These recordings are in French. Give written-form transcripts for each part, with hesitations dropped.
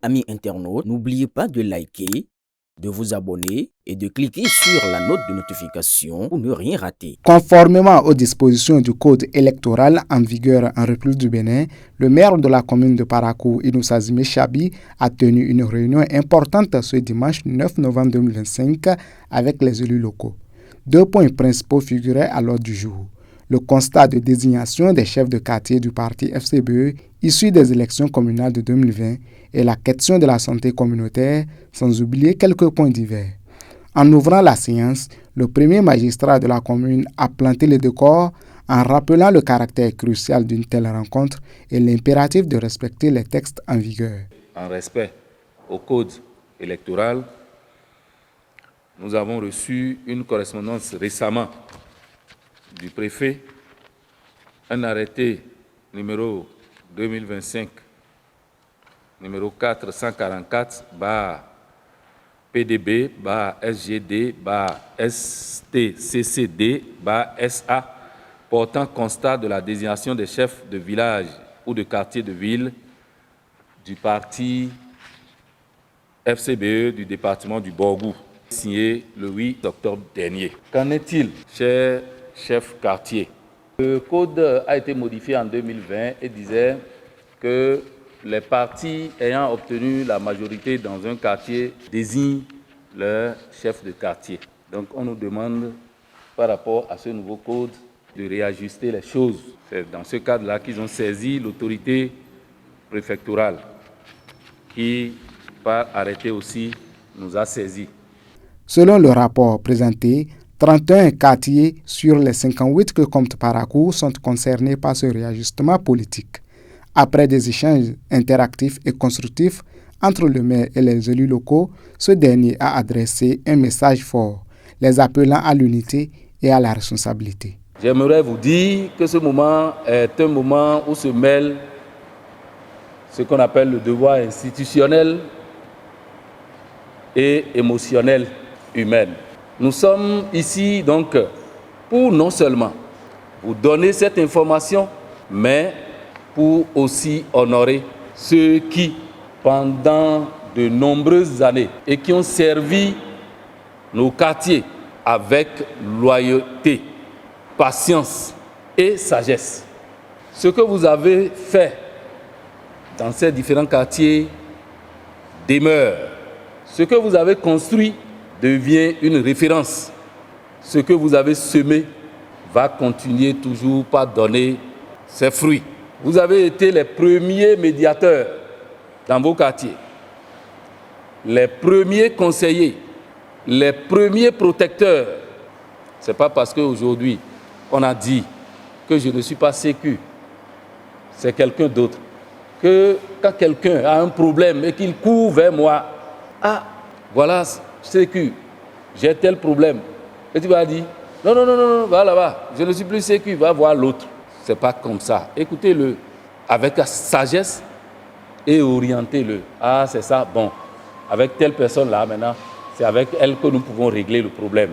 Amis internautes, n'oubliez pas de liker, de vous abonner et de cliquer sur la note de notification pour ne rien rater. Conformément aux dispositions du code électoral en vigueur en République du Bénin, le maire de la commune de Parakou, Inoussa Zimé Chabi, a tenu une réunion importante ce dimanche 9 novembre 2025 avec les élus locaux. 2 points principaux figuraient à l'ordre du jour. Le constat de désignation des chefs de quartier du parti FCBE issus des élections communales de 2020 et la question de la santé communautaire, sans oublier quelques points divers. En ouvrant la séance, le premier magistrat de la commune a planté le décor en rappelant le caractère crucial d'une telle rencontre et l'impératif de respecter les textes en vigueur. En respect au code électoral, nous avons reçu une correspondance récemment du préfet, un arrêté numéro 2025, numéro 444, PDB, SGD, STCCD, SA, portant constat de la désignation des chefs de village ou de quartier de ville du parti FCBE du département du Borgou, signé le 8 octobre dernier. Qu'en est-il, chers chefs quartier? Le code a été modifié en 2020 et disait que les partis ayant obtenu la majorité dans un quartier désignent leur chef de quartier. Donc on nous demande, par rapport à ce nouveau code, de réajuster les choses. C'est dans ce cadre-là qu'ils ont saisi l'autorité préfectorale qui, par arrêté aussi, nous a saisis. Selon le rapport présenté, 31 quartiers sur les 58 que compte Parakou sont concernés par ce réajustement politique. Après des échanges interactifs et constructifs entre le maire et les élus locaux, ce dernier a adressé un message fort, les appelant à l'unité et à la responsabilité. J'aimerais vous dire que ce moment est un moment où se mêle ce qu'on appelle le devoir institutionnel et émotionnel humain. Nous sommes ici donc pour non seulement vous donner cette information, mais pour aussi honorer ceux qui, pendant de nombreuses années, et qui ont servi nos quartiers avec loyauté, patience et sagesse. Ce que vous avez fait dans ces différents quartiers demeure. Ce que vous avez construit devient une référence. Ce que vous avez semé va continuer toujours par donner ses fruits. Vous avez été les premiers médiateurs dans vos quartiers, les premiers conseillers, les premiers protecteurs. Ce n'est pas parce qu'aujourd'hui, on a dit que je ne suis pas sécu, c'est quelqu'un d'autre. Que quand quelqu'un a un problème et qu'il court vers moi, ah, voilà, sécu, j'ai tel problème. Et tu vas dire, non, va là-bas, je ne suis plus sécu, va voir l'autre. Ce n'est pas comme ça. Écoutez-le avec la sagesse et orientez-le. Ah, c'est ça, bon, avec telle personne-là, maintenant, c'est avec elle que nous pouvons régler le problème.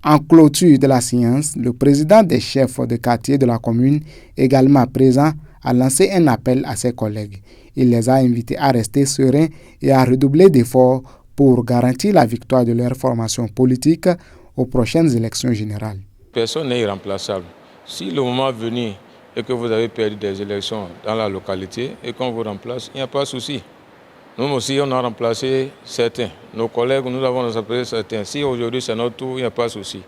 En clôture de la séance, le président des chefs de quartier de la commune, également présent, a lancé un appel à ses collègues. Il les a invités à rester sereins et à redoubler d'efforts pour garantir la victoire de leur formation politique aux prochaines élections générales. Personne n'est irremplaçable. Si le moment est venu et que vous avez perdu des élections dans la localité et qu'on vous remplace, il n'y a pas de souci. Nous aussi, on a remplacé certains. Nos collègues, nous avons remplacé certains. Si aujourd'hui c'est notre tour, il n'y a pas de souci.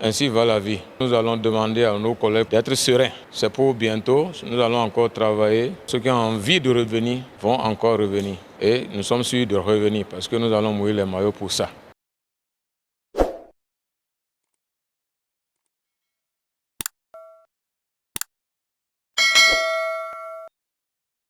Ainsi va la vie. Nous allons demander à nos collègues d'être sereins. C'est pour bientôt. Nous allons encore travailler. Ceux qui ont envie de revenir vont encore revenir. Et nous sommes sûrs de revenir parce que nous allons mouiller les maillots pour ça.